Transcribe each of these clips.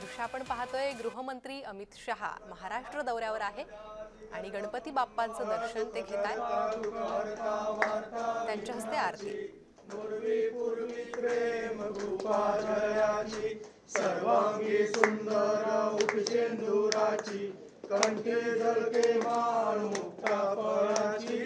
दृश्य आपण पाहतोय। गृहमंत्री अमित शहा महाराष्ट्र दौऱ्यावर आहे आणि गणपती बाप्पांचं दर्शन ते घेत आहेत। त्यांच्या हस्ते आरती। सर्वांगी सुंदर उपसेंदुराची कंठे झळके माळ मुक्ता फळाची।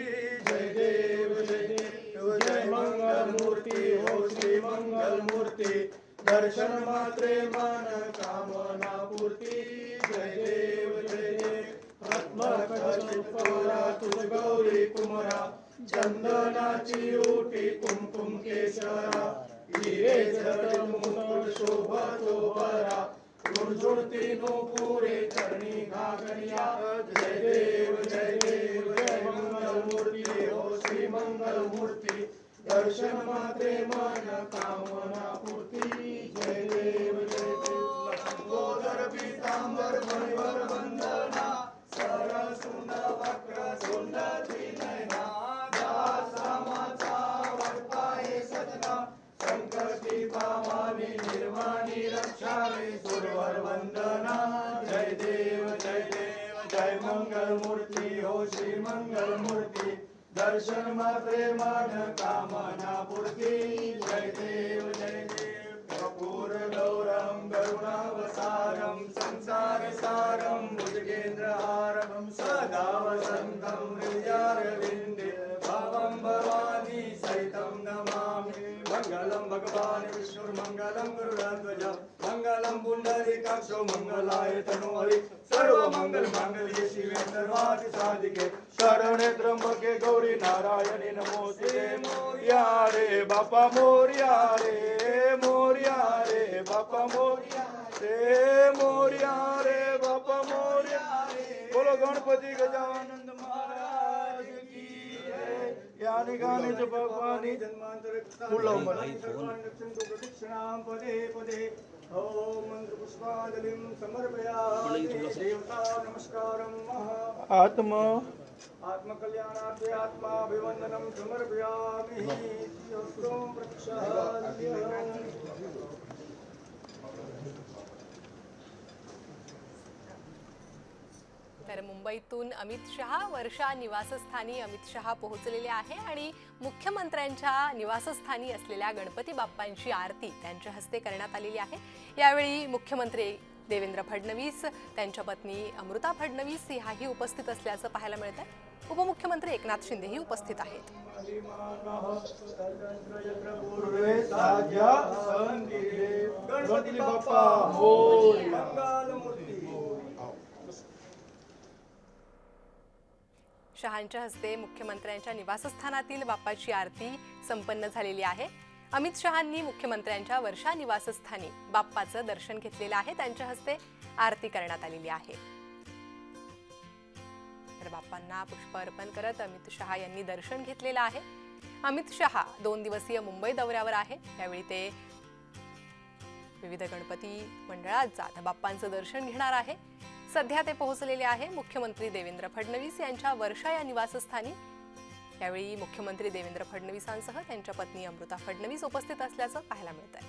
जय देव जय देव जय मंगल मूर्ती हो श्री मंगल मूर्ती। दर्शन मात्रे मन कामना पूर्ती। जय देव जय देव रत्नकशिखरा तुझ गौरी कुमरा। चंदनाची ओटी कुमकुम केशरा। हिरे जडित मुकुट शोभतो बरा। झुणझुणती नूपुरे चरणी घागरिया। जय देव जय देव जय मंगल मूर्ती हो श्री मंगल मूर्ती। दर्शन मात्रे मन कामना पूर्ती। जय देव जय देव लंबोदर पीतांबर मणिवर वंदना। सरसुंद वक्र सुंदरी नयना। दासरामाचा वरपाये सजना। संकटी पावानी निर्वाणी रक्षावे सुरवर वंदना। जय देव जय मंगल मूर्ती हो श्री मंगल मूर्ती। दर्शन मात्रे मन कामना पूर्ती। जय देव कपूर गौरम करुणावसारम। संसार सारम भुजगेंद्रहारम। सदा वसंतम हृदयारविंदे। भवं भवानी सहितं नमामि। मंगलम भगवान विष्णुर्मंगलम गरुड़ध्वज। मंगलम पुंडरीकाक्षो मंगलाय तनोहरि। सर्वमंगल मांगल्ये शिवे सर्वार्थ साधिके। शरणे त्र्यंबके गौरी नारायणी नमोस्तुते। मोरया रे बापा मोरया रे। मोरया रे बापा मोरया रे। मोरया रे बापा मोरया रे। बोलो गणपती गजानन महाराज की जय। यानी गाने च भगवानी जन्मांतर प्रदक्षिणां पदे पदे। ओम मंत्र पुष्पांजलिं समर्पयामि। देवता नमस्कारं महा आत्मा आत्मकल्याणार्थे आत्माभिवंदनं समर्पयामि। ओम प्रक्षाल्य। तर मुंबईतून अमित शहा वर्षा निवासस्थानी अमित शहा पोहोचलेले आहे आणि मुख्यमंत्र्यांच्या निवासस्थानी असलेल्या गणपती बाप्पांची आरती त्यांच्या हस्ते करण्यात आलेली आहे। यावेळी मुख्यमंत्री देवेंद्र फडणवीस, त्यांच्या पत्नी अमृता फडणवीस याही उपस्थित असल्याचं पाहायला मिळतंय। उपमुख्यमंत्री एकनाथ शिंदेही उपस्थित आहेत। गणपती बाप्पा मोरया। शहांच्या हस्ते मुख्यमंत्र्यांच्या निवासस्थानातील बाप्पाची आरती संपन्न झालेली आहे। अमित शहांनी मुख्यमंत्र्यांच्या वर्षा निवासस्थानी बाप्पाचं दर्शन घेतलेलं आहे। त्यांच्या हस्ते आरती करण्यात आलेली आहे। तर बाप्पांना पुष्प अर्पण करत अमित शहा यांनी दर्शन घेतलेलं आहे। अमित शहा 2 दिवसीय मुंबई दौऱ्यावर आहे। यावेळी ते विविध गणपती मंडळात जात बाप्पांचं दर्शन घेणार आहे। सध्या ते पोहोचलेले आहे मुख्यमंत्री देवेंद्र फडणवीस यांच्या वर्षा या निवासस्थानी। यावेळी मुख्यमंत्री देवेंद्र फडणवीसांसह त्यांच्या पत्नी अमृता फडणवीस उपस्थित असल्याचं पाहायला मिळतंय।